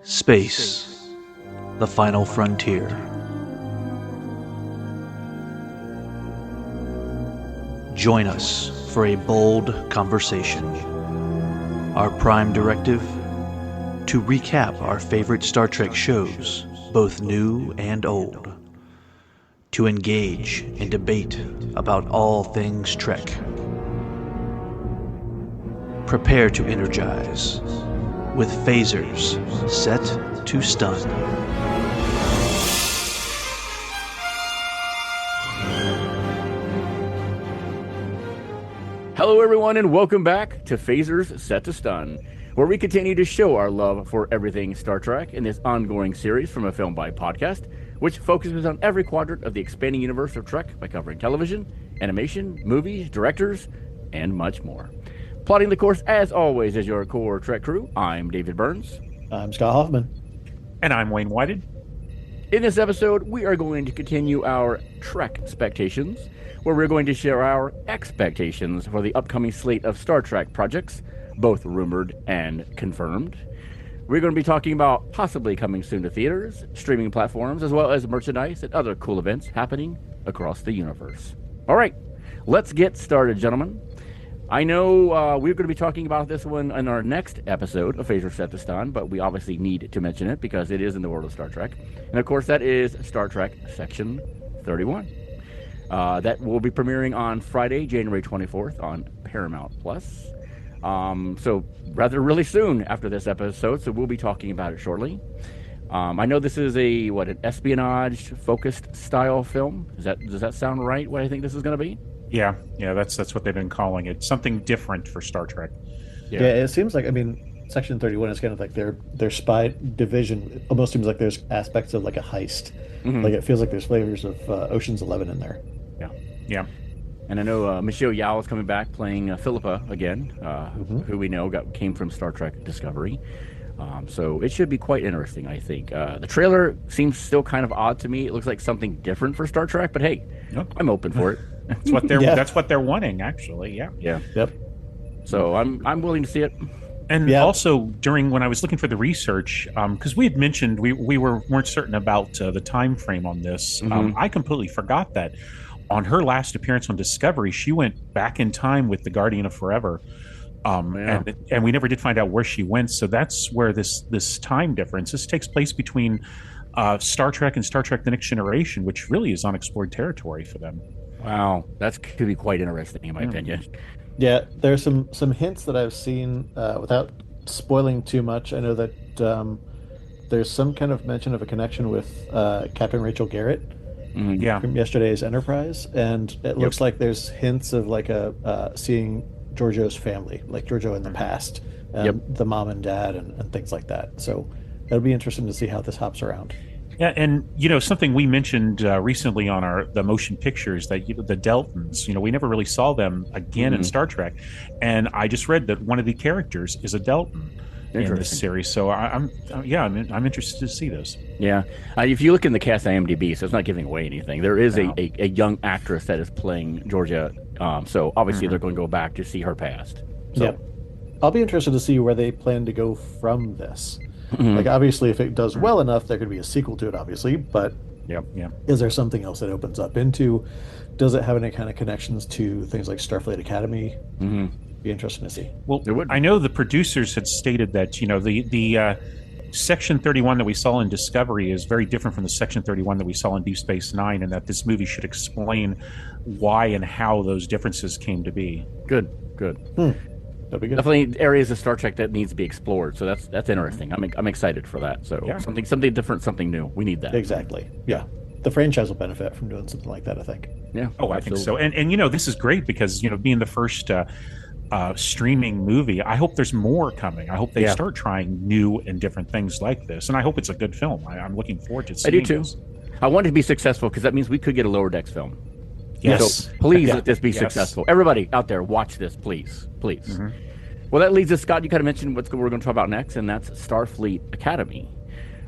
Space, the final frontier. Join us for a bold conversation. Our prime directive? To recap our favorite Star Trek shows, both new and old. To engage in debate about all things Trek. Prepare to energize with phasers set to stun. Hello everyone and welcome back to Phasers Set to Stun, where we continue to show our love for everything Star Trek in this ongoing series from a Film by Podcast, which focuses on every quadrant of the expanding universe of Trek by covering television, animation, movies, directors, and much more. Plotting the course, as always, is your core Trek crew. I'm David Burns. I'm Scott Hoffman. And I'm Wayne Whited. In this episode, we are going to continue our Trekxpectations, where we're going to share our expectations for the upcoming slate of Star Trek projects, both rumored and confirmed. We're going to be talking about possibly coming soon to theaters, streaming platforms, as well as merchandise and other cool events happening across the universe. All right, let's get started, gentlemen. I know we're going to be talking about this one in our next episode of Phasers Set to Stun, but we obviously need to mention it because it is in the world of Star Trek. And of course, that is Star Trek Section 31. That will be premiering on Friday, January 24th on Paramount+. So rather really soon after this episode, so we'll be talking about it shortly. I know this is an espionage-focused style film. Does that sound right, what I think this is going to be? Yeah, that's what they've been calling it. Something different for Star Trek. Yeah, it seems like, Section 31 is kind of like their spy division. It almost seems like there's aspects of like a heist. Mm-hmm. Like it feels like there's flavors of Ocean's 11 in there. Yeah. And I know Michelle Yeoh is coming back playing Philippa again, who we know came from Star Trek Discovery. So it should be quite interesting, I think. The trailer seems still kind of odd to me. It looks like something different for Star Trek, but hey, I'm open for it. That's what they're wanting, actually. Yeah. Yep. So I'm willing to see it. And also when I was looking for the research, because we had mentioned we weren't certain about the time frame on this. I completely forgot that on her last appearance on Discovery, she went back in time with the Guardian of Forever. And we never did find out where she went. So that's where this time difference. This takes place between Star Trek and Star Trek: The Next Generation, which really is unexplored territory for them. Wow, that could be quite interesting in my opinion. Yeah, there's some hints that I've seen without spoiling too much. I know that there's some kind of mention of a connection with Captain Rachel Garrett from yesterday's Enterprise, and it looks like there's hints of like seeing Giorgio's family, like Giorgio in the past, the mom and dad and things like that. So it'll be interesting to see how this hops around. Yeah, and something we mentioned recently on the motion pictures, that the Deltans, we never really saw them again in Star Trek, and I just read that one of the characters is a Deltan in this series. So I'm interested to see this. Yeah, if you look in the cast IMDb, so it's not giving away anything. There is a young actress that is playing Georgia, so obviously they're going to go back to see her past. So. I'll be interested to see where they plan to go from this. Like, obviously, if it does well enough, there could be a sequel to it, obviously, but is there something else it opens up into? Does it have any kind of connections to things like Starfleet Academy? Be interesting to see. Well, I know the producers had stated that, the Section 31 that we saw in Discovery is very different from the Section 31 that we saw in Deep Space Nine, and that this movie should explain why and how those differences came to be. Good. That'd be good. Definitely areas of Star Trek that needs to be explored. So that's interesting. I'm excited for that. So something different, something new. We need that. Exactly. Yeah. The franchise will benefit from doing something like that, I think. Yeah. Oh, I think so. And this is great because being the first streaming movie, I hope there's more coming. I hope they start trying new and different things like this, and I hope it's a good film. I'm looking forward to seeing. I do too. This. I want it to be successful because that means we could get a Lower Decks film. Yes. So please let this be successful. Everybody out there, watch this, please. Well, that leads us, Scott, you kind of mentioned what we're going to talk about next, and that's Starfleet Academy.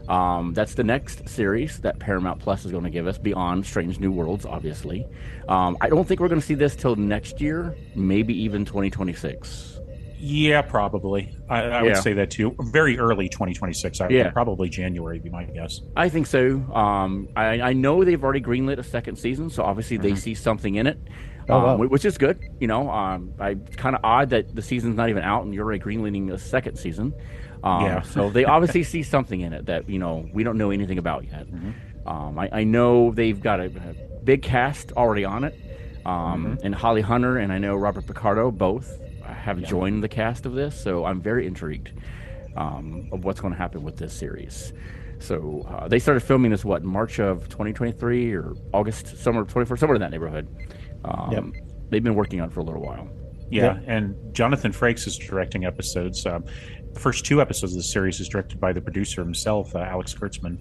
That's the next series that Paramount Plus is going to give us beyond Strange New Worlds, obviously. I don't think we're going to see this till next year, maybe even 2026. Yeah, probably. I would say that too. Very early 2026. Probably January would be my guess. I think so. I know they've already greenlit a second season, so obviously they see something in it, which is good. It's kind of odd that the season's not even out and you're already greenlighting a second season. So they obviously see something in it that we don't know anything about yet. I know they've got a big cast already on it, and Holly Hunter and I know Robert Picardo both have joined the cast of this, so I'm very intrigued of what's going to happen with this series. So they started filming this March of 2023 or August, summer 24, somewhere in that neighborhood. They've been working on it for a little while. And Jonathan Frakes is directing episodes. The first 2 episodes of the series is directed by the producer himself, Alex Kurtzman.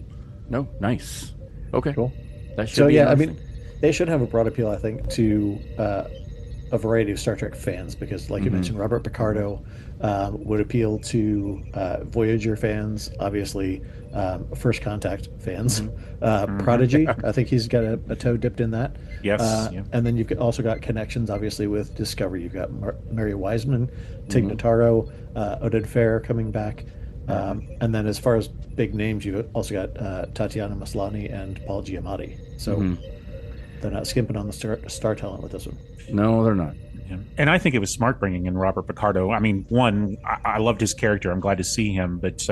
No, nice. Okay, cool. That should be I mean, they should have a broad appeal, I think, to a variety of Star Trek fans, because, like you mentioned, Robert Picardo would appeal to Voyager fans, obviously, First Contact fans, Prodigy. I think he's got a toe dipped in that. Yes. And then you've also got connections, obviously, with Discovery. You've got Mary Wiseman, Tig Notaro, Oded Fehr coming back. And then as far as big names, you've also got Tatiana Maslany and Paul Giamatti. So they're not skimping on the star talent with this one. No, they're not. Yeah. And I think it was smart bringing in Robert Picardo. I mean, one, I loved his character. I'm glad to see him. But,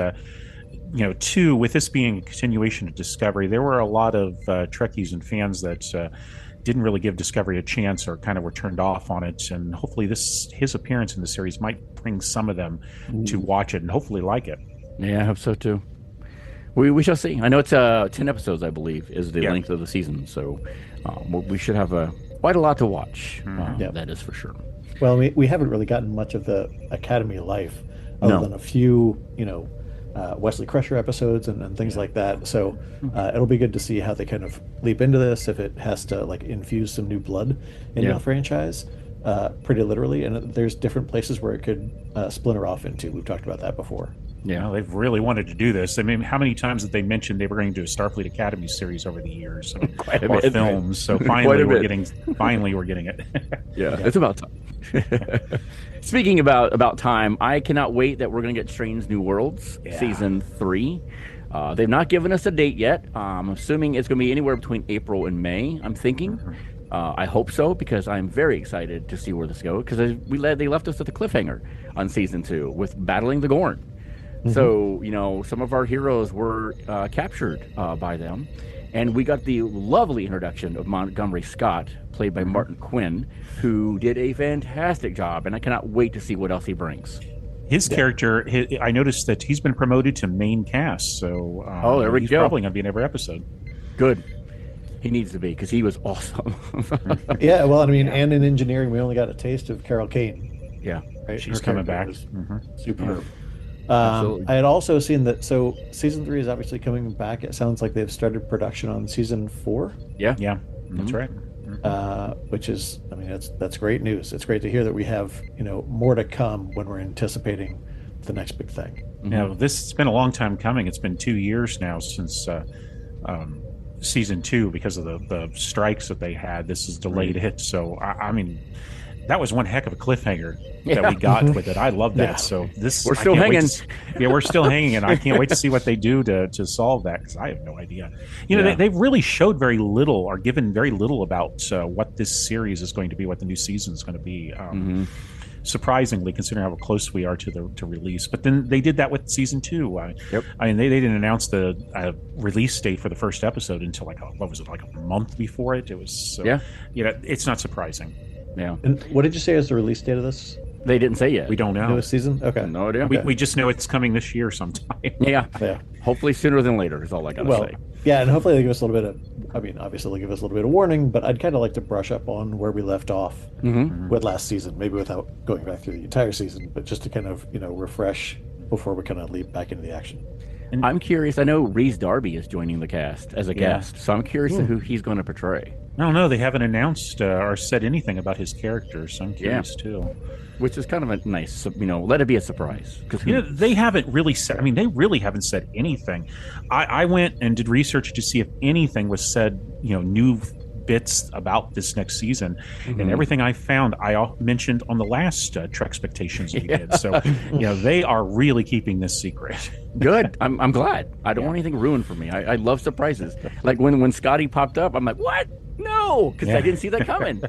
2, with this being a continuation of Discovery, there were a lot of Trekkies and fans that didn't really give Discovery a chance or kind of were turned off on it. And hopefully his appearance in the series might bring some of them to watch it and hopefully like it. Yeah, I hope so too. We shall see. I know it's 10 episodes, I believe, is the length of the season. So we should have quite a lot to watch. That is for sure. Well, we haven't really gotten much of the Academy life other than a few, Wesley Crusher episodes and things like that. So it'll be good to see how they kind of leap into this, if it has to infuse some new blood into the franchise, pretty literally. And there's different places where it could splinter off into. We've talked about that before. Yeah, they've really wanted to do this. I mean, how many times did they mention they were going to do a Starfleet Academy series over the years, or films? So finally, we're getting it. It's about time. Speaking about time, I cannot wait that we're going to get Strange New Worlds season 3. They've not given us a date yet. I'm assuming it's going to be anywhere between April and May. I'm thinking. I hope so, because I'm very excited to see where this goes. Because they left us at the cliffhanger on season 2 with battling the Gorn. So, some of our heroes were captured by them. And we got the lovely introduction of Montgomery Scott, played by Martin Quinn, who did a fantastic job. And I cannot wait to see what else he brings. His character, I noticed that he's been promoted to main cast. So there we he's go. Probably going to be in every episode. Good. He needs to be, because he was awesome. Yeah, well, I mean, and in engineering, we only got a taste of Carol Kane. Yeah. Right? She's coming back. Superb. I had also seen that, so season 3 is obviously coming back. It sounds like they've started production on season 4. Yeah, that's right. Which is, I mean, that's great news. It's great to hear that we have more to come when we're anticipating the next big thing. This has been a long time coming. It's been 2 years now since season 2, because of the strikes that they had. This is delayed it. So I mean, that was one heck of a cliffhanger that we got with it. I love that. So we're still hanging. We're still hanging, and I can't wait to see what they do to solve that, because I have no idea. They've really showed very little, or given very little about what this series is going to be, what the new season is going to be. Surprisingly, considering how close we are to release. But then they did that with season 2. I mean, they didn't announce the release date for the first episode until a month before it. It was it's not surprising. Yeah. And what did you say is the release date of this? They didn't say yet. We don't know. Newest season? Okay. No idea. We just know it's coming this year sometime. Yeah. Hopefully sooner than later is all I got to say. Yeah, and hopefully they give us a little bit of, obviously they'll give us a little bit of warning, but I'd kind of like to brush up on where we left off with last season, maybe without going back through the entire season, but just to kind of, refresh before we kind of leap back into the action. And I'm curious, I know Rhys Darby is joining the cast as a guest, so I'm curious who he's going to portray. I don't know. They haven't announced or said anything about his character, so I'm curious too. Which is kind of a nice, let it be a surprise. Because they haven't really said. I mean, they really haven't said anything. I went and did research to see if anything was said. New bits about this next season, and everything I found, I mentioned on the last Trekxpectations we did. So, they are really keeping this secret. Good. I'm glad. I don't want anything ruined for me. I love surprises. Like when Scotty popped up, I'm like, what? No, because I didn't see that coming.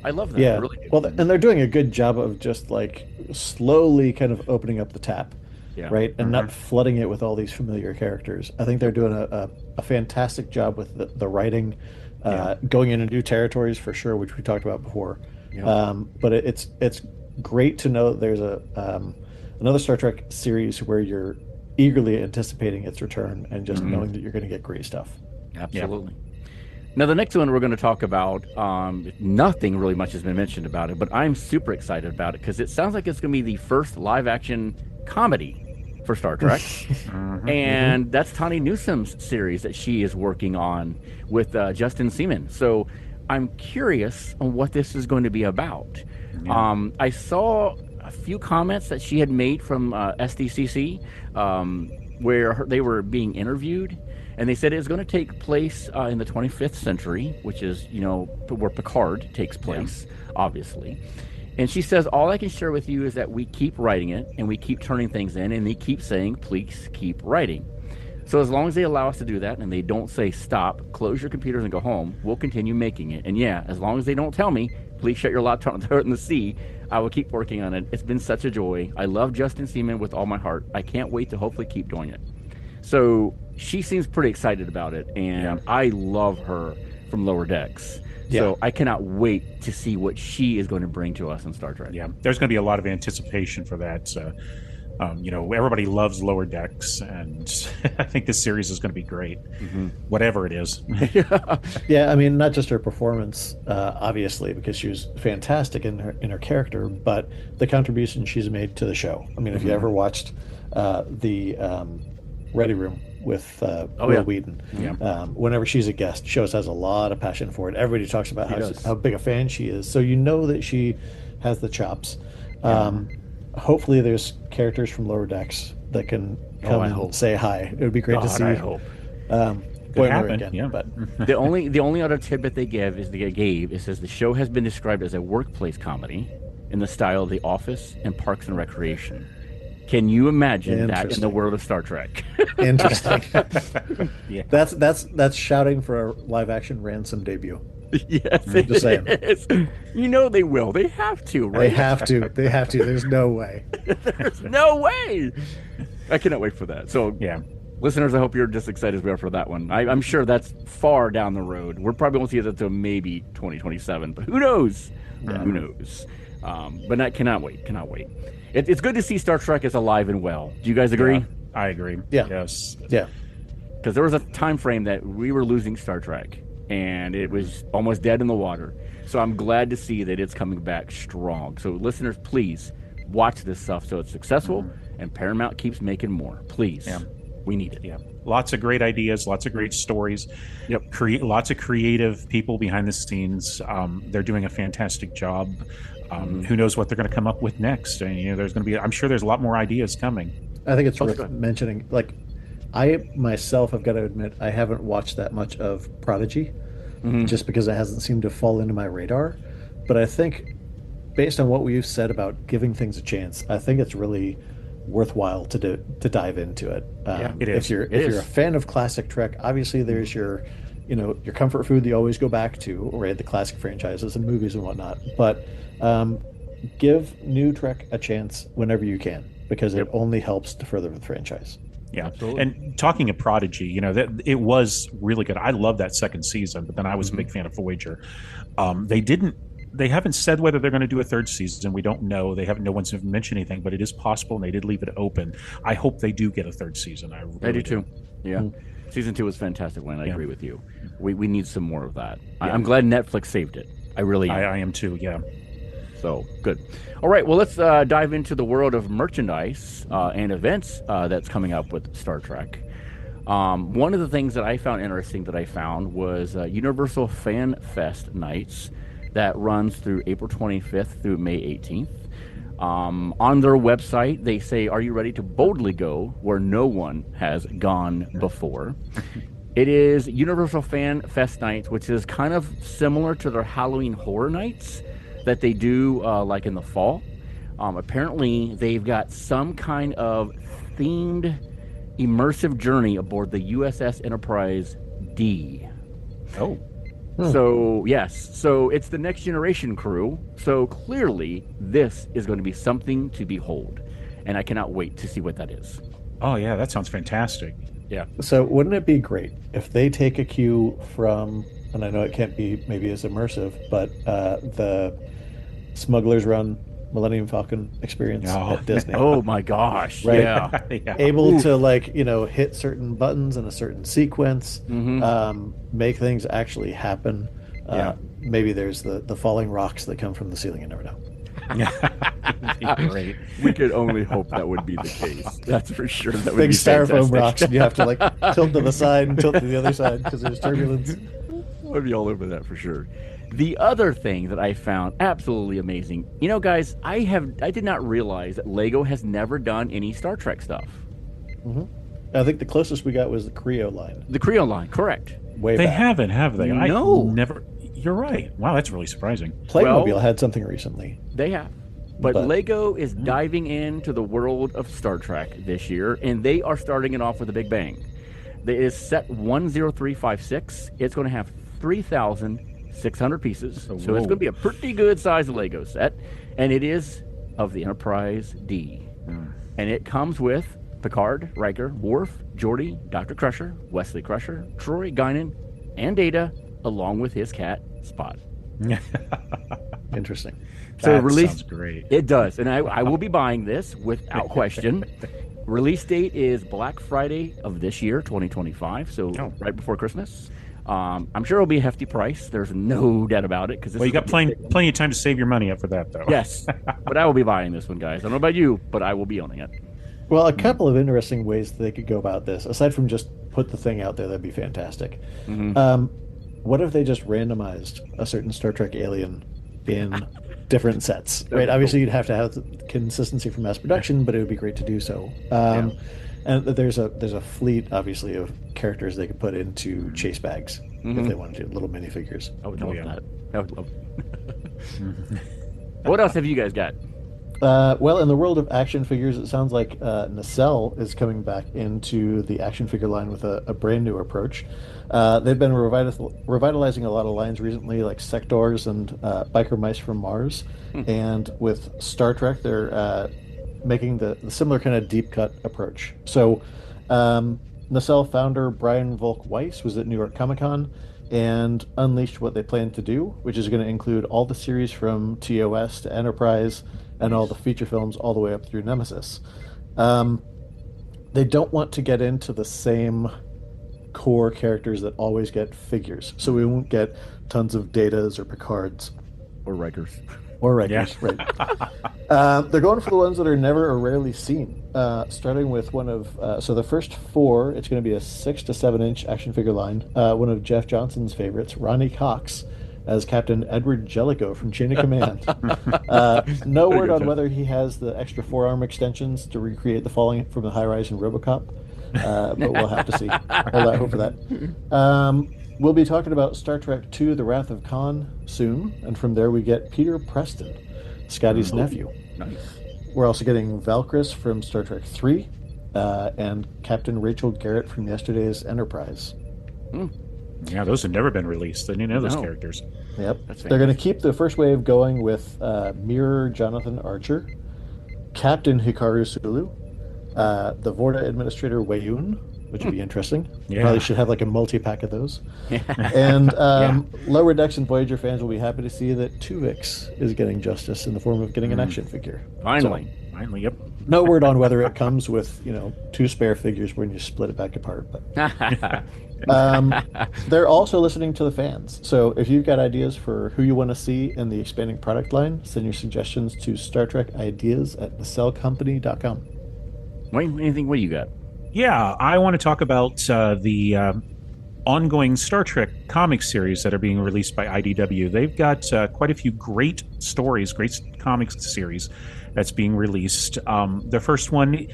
I love that. Yeah. I really do. Well, and they're doing a good job of just like slowly kind of opening up the tap, right, and not flooding it with all these familiar characters. I think they're doing a fantastic job with the writing, going into new territories for sure, which we talked about before. But it's great to know that there's another Star Trek series where you're eagerly anticipating its return and just knowing that you're going to get great stuff. Absolutely. Now, the next one we're going to talk about, nothing really much has been mentioned about it, but I'm super excited about it because it sounds like it's going to be the first live-action comedy for Star Trek. And that's Tawny Newsom's series that she is working on with Justin Seaman. So I'm curious on what this is going to be about. I saw a few comments that she had made from SDCC where they were being interviewed. And they said it was going to take place in the 25th century, which is, where Picard takes place, obviously. And she says, all I can share with you is that we keep writing it and we keep turning things in and they keep saying, please keep writing. So as long as they allow us to do that and they don't say, stop, close your computers and go home, we'll continue making it. And as long as they don't tell me, please shut your laptop and throw it in the sea, I will keep working on it. It's been such a joy. I love Justin Seaman with all my heart. I can't wait to hopefully keep doing it. So she seems pretty excited about it, and I love her from Lower Decks. So I cannot wait to see what she is going to bring to us in Star Trek. Yeah, there's going to be a lot of anticipation for that. Everybody loves Lower Decks, and I think this series is going to be great, whatever it is. Yeah, I mean, not just her performance, obviously, because she was fantastic in her character, but the contribution she's made to the show. I mean, if you ever watched the Ready Room with Will Wheaton, whenever she's a guest, shows has a lot of passion for it. Everybody talks about how big a fan she is, so that she has the chops. Hopefully there's characters from Lower Decks that can come and say hi. It would be great to see. I hope. Boimler again, but the only other tidbit they gave it says the show has been described as a workplace comedy in the style of The Office and Parks and Recreation. Can you imagine that in the world of Star Trek? Interesting. That's shouting for a live action Ransom debut. Yes, I'm just saying. They will. They have to, right? They have to. There's no way. There's no way. I cannot wait for that. So, listeners, I hope you're just excited as we are for that one. I'm sure that's far down the road. We're probably won't see it until maybe 2027, but who knows? Who knows? But I cannot wait. It's good to see Star Trek is alive and well. Do you guys agree? Yeah, I agree. Yeah. Yes. Yeah. Because there was a time frame that we were losing Star Trek, and it was almost dead in the water. So I'm glad to see that it's coming back strong. So listeners, please watch this stuff so it's successful, and Paramount keeps making more. Please. Yeah. We need it. Yeah. Lots of great ideas, lots of great stories. Yep. Lots of creative people behind the scenes. They're doing a fantastic job. Who knows what they're going to come up with next? And there's going to be. I'm sure there's a lot more ideas coming. I think it's worth mentioning. Like, I myself have got to admit I haven't watched that much of Prodigy, just because it hasn't seemed to fall into my radar. But I think, based on what we've said about giving things a chance, I think it's really worthwhile to dive into it. It is. If you're a fan of classic Trek, obviously there's your comfort food that you always go back to, right? The classic franchises and movies and whatnot. But give new Trek a chance whenever you can, because it only helps to further the franchise. Yeah. Absolutely. And talking of Prodigy, that it was really good. I love that second season, but then I was a big fan of Voyager. They haven't said whether they're going to do a third season. We don't know. No one's mentioned anything, but it is possible, and they did leave it open. I hope they do get a third season. I do too. Yeah. Season 2 was fantastic, Wayne. I agree with you. We need some more of that. I'm glad Netflix saved it. I really am. I am too, yeah. So, good. All right, well, let's dive into the world of merchandise and events that's coming up with Star Trek. One of the things that I found interesting was Universal Fan Fest nights that runs through April 25th through May 18th. On their website, they say, are you ready to boldly go where no one has gone before? It is Universal Fan Fest Nights, which is kind of similar to their Halloween Horror Nights that they do like in the fall. Apparently, they've got some kind of themed immersive journey aboard the USS Enterprise D. Oh. So, yes. So, it's the next generation crew. So, clearly, this is going to be something to behold. And I cannot wait to see what that is. Oh, yeah, that sounds fantastic. Yeah. So wouldn't it be great if they take a cue from, and I know it can't be maybe as immersive, but the Smuggler's Run Millennium Falcon experience at Disney. Oh my gosh. Right? Yeah. Able to hit certain buttons in a certain sequence, make things actually happen. Maybe there's the falling rocks that come from the ceiling, you never know. Great. We could only hope that would be the case. That's for sure. That would Big be styrofoam rocks, and you have to tilt to the side and tilt to the other side because there's turbulence. I'd be all over that for sure. The other thing that I found absolutely amazing, guys, I did not realize that Lego has never done any Star Trek stuff. I think the closest we got was the Creo line. The Creo line, correct. Way they back. haven't, have they? No. I never. You're right. Wow, that's really surprising. Playmobil had something recently. They have. But Lego is diving into the world of Star Trek this year, and they are starting it off with a big bang. It is set 10356. It's going to have 3,600 pieces. So it's going to be a pretty good size Lego set. And it is of the Enterprise D. And it comes with Picard, Riker, Worf, Geordi, Dr. Crusher, Wesley Crusher, Troy, Guinan, and Data, along with his cat, Spot. Interesting. So that sounds great. It does. And I will be buying this without question. Release date is Black Friday of this year, 2025. So right before Christmas. I'm sure it'll be a hefty price. There's no doubt about it. Well, you got plenty of time to save your money up for that, though. Yes. But I will be buying this one, guys. I don't know about you, but I will be owning it. Well, a couple of interesting ways they could go about this, aside from just put the thing out there, that'd be fantastic. What if they just randomized a certain Star Trek alien in different sets? Right? Obviously, you'd have to have consistency for mass production, but it would be great to do so. And there's a fleet, obviously, of characters they could put into chase bags if they wanted to, little minifigures. I would love that. I would love What else have you guys got? Well, in the world of action figures, it sounds like Nacelle is coming back into the action figure line with a brand new approach. They've been revitalizing a lot of lines recently, like Sectors and Biker Mice from Mars. And with Star Trek, they're making the similar kind of deep cut approach. So Nacelle founder Brian Volk Weiss was at New York Comic Con and unleashed what they plan to do, which is going to include all the series from TOS to Enterprise and all the feature films all the way up through Nemesis. They don't want to get into the same core characters that always get figures. So we won't get tons of Datas or Picards. Or Rikers. Right. They're going for the ones that are never or rarely seen, starting with one of so the first four. It's going to be a 6 to 7 inch action figure line. One of Jeff Johnson's favorites, Ronnie Cox, as Captain Edward Jellicoe from Chain of Command. No word on whether he has the extra forearm extensions to recreate the falling from the high rise in RoboCop, but we'll have to see. Hold out hope for that. We'll be talking about Star Trek II: The Wrath of Khan soon, and from there we get Peter Preston, Scotty's nephew. Nice. We're also getting Valkyris from Star Trek III, and Captain Rachel Garrett from yesterday's Enterprise. Yeah, those have never been released. Any of those characters. Yep. They're going to keep the first wave going with Mirror Jonathan Archer, Captain Hikaru Sulu, the Vorta Administrator Wayun, which would be interesting. Yeah. Probably should have like a multi-pack of those. And Lower Decks and Voyager fans will be happy to see that Tuvix is getting justice in the form of getting an action figure. Finally. Finally, yep. No word on whether it comes with, 2 spare figures when you split it back apart. But they're also listening to the fans. So if you've got ideas for who you want to see in the expanding product line, send your suggestions to StarTrekIdeas@nacellcompany.com. Wayne, what do you got? Yeah, I want to talk about the ongoing Star Trek comic series that are being released by IDW. They've got quite a few great stories, great comics series that's being released. The first one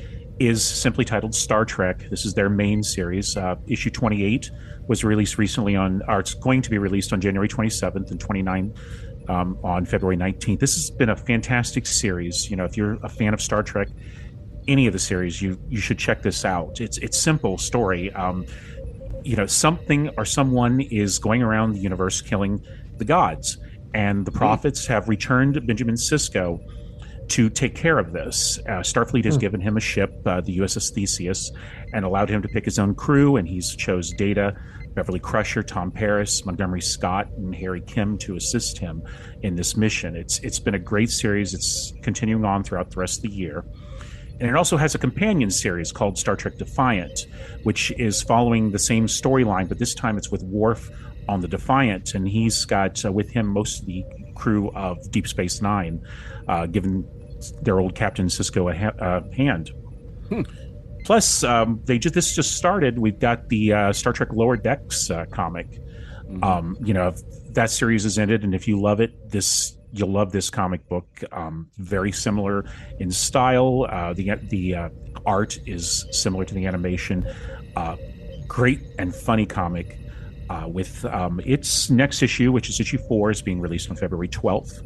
is simply titled Star Trek. This is their main series. Issue 28 was released recently or it's going to be released on January 27th and 29th. On February 19th. This has been a fantastic series. You know, if you're a fan of Star Trek, any of the series, you should check this out. It's simple story. You know, something or someone is going around the universe killing the gods, and the prophets have returned Benjamin Sisko to take care of this. Starfleet has given him a ship, the USS Theseus, and allowed him to pick his own crew, and he's chose Data, Beverly Crusher, Tom Paris, Montgomery Scott, and Harry Kim to assist him in this mission. It's been a great series. It's continuing on throughout the rest of the year. And it also has a companion series called Star Trek Defiant, which is following the same storyline, but this time it's with Worf on the Defiant, and he's got with him most of the crew of Deep Space Nine, given their old Captain Sisko a hand. Plus, this just started. We've got the Star Trek Lower Decks comic. You know, that series is ended, and if you love it, you'll love this comic book. Very similar in style. The art is similar to the animation. Great and funny comic. With its next issue, which is issue 4, is being released on February 12th,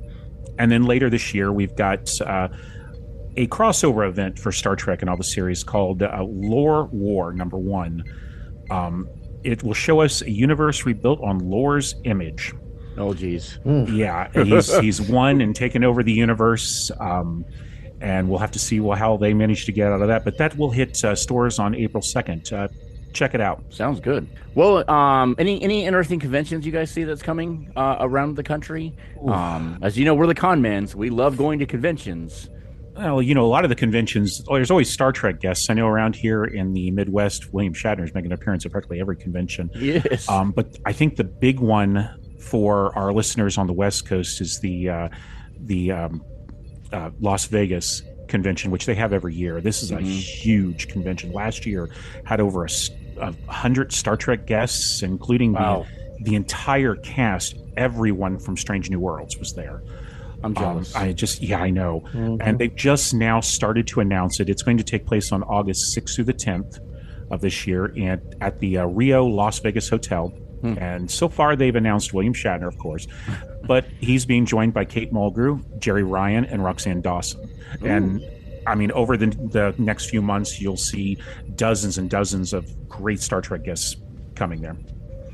and then later this year we've got a crossover event for Star Trek and all the series called Lore War #1. It will show us a universe rebuilt on Lore's image. Oh, geez. Yeah, he's won and taken over the universe, and we'll have to see how they manage to get out of that. But that will hit stores on April 2nd. Check it out. Sounds good. Well, any interesting conventions you guys see that's coming around the country? As you know, we're the con men, so we love going to conventions. Well, you know, a lot of the conventions, there's always Star Trek guests. I know around here in the Midwest, William Shatner is making an appearance at practically every convention. Yes. But I think the big one for our listeners on the West Coast is the Las Vegas convention, which they have every year. This is a huge convention. Last year had over 100 Star Trek guests, including the entire cast. Everyone from Strange New Worlds was there. I'm jealous. I know. And they've just now started to announce it. It's going to take place on August 6th through the 10th of this year at the Rio Las Vegas Hotel. And so far they've announced William Shatner, of course, but he's being joined by Kate Mulgrew, Jerry Ryan, and Roxanne Dawson. And I mean, over the next few months, you'll see dozens and dozens of great Star Trek guests coming there.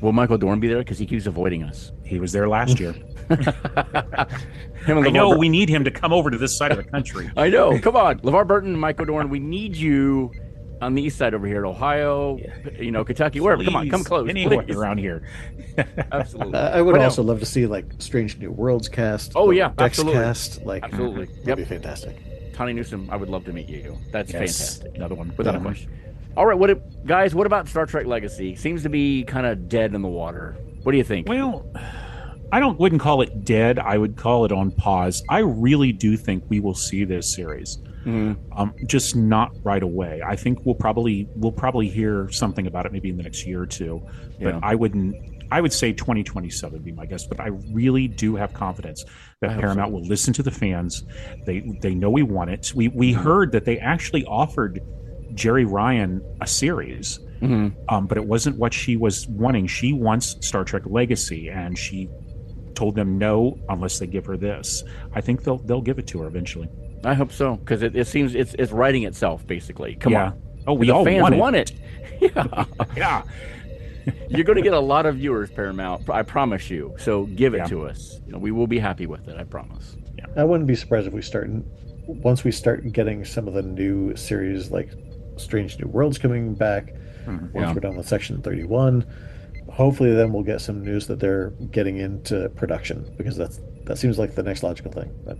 Will Michael Dorn be there? Because he keeps avoiding us. He was there last year. I know we need him to come over to this side of the country. I know. Come on. LeVar Burton and Michael Dorn, we need you on the east side over here, Ohio, Kentucky, wherever. Come on, come close. Anywhere around here. Absolutely. I would also love to see like Strange New Worlds cast. Oh, yeah, Dex absolutely. cast. Absolutely. That'd be fantastic. Tawny Newsome, I would love to meet you. That's fantastic. Another one. Without a question. All right, what about Star Trek Legacy? Seems to be kind of dead in the water. What do you think? Well, I wouldn't call it dead. I would call it on pause. I really do think we will see this series. Just not right away. I think we'll probably hear something about it maybe in the next year or two. But I would say 2027 would be my guess. But I really do have confidence that Paramount will listen to the fans. They know we want it. We heard that they actually offered Jerry Ryan a series, but it wasn't what she was wanting. She wants Star Trek Legacy, and she told them no unless they give her this. I think they'll give it to her eventually. I hope so, because it seems it's writing itself basically. Come on. Oh, we all fans want it. Yeah. You're going to get a lot of viewers, Paramount. I promise you. So give it to us. We will be happy with it. I promise. Yeah. I wouldn't be surprised if once we start getting some of the new series like Strange New Worlds coming back. Once we're done with Section 31, hopefully then we'll get some news that they're getting into production, because that seems like the next logical thing. But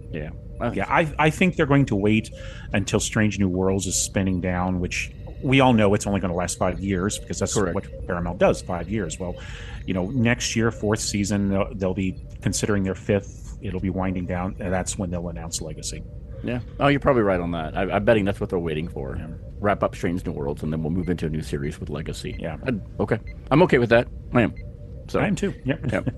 I think they're going to wait until Strange New Worlds is spinning down, which we all know it's only going to last 5 years, because that's what Paramount does, 5 years. Well, next year, 4th season, they'll be considering their 5th. It'll be winding down, and that's when they'll announce Legacy. Yeah. Oh, you're probably right on that. I'm betting that's what they're waiting for. Yeah. Wrap up Strange New Worlds, and then we'll move into a new series with Legacy. Yeah. Okay. I'm okay with that. I am. So I am too. Yep.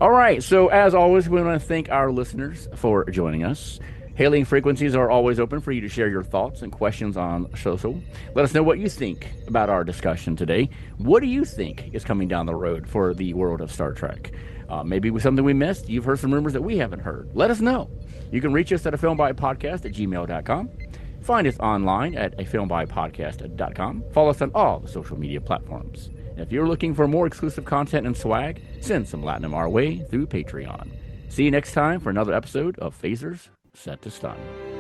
All right. So as always, we want to thank our listeners for joining us. Hailing frequencies are always open for you to share your thoughts and questions on social. Let us know what you think about our discussion today. What do you think is coming down the road for the world of Star Trek? Maybe with something we missed. You've heard some rumors that we haven't heard. Let us know. You can reach us at afilmbypodcast@gmail.com. Find us online at afilmbypodcast.com. Follow us on all the social media platforms. And if you're looking for more exclusive content and swag, send some Latinum our way through Patreon. See you next time for another episode of Phasers Set to Stun.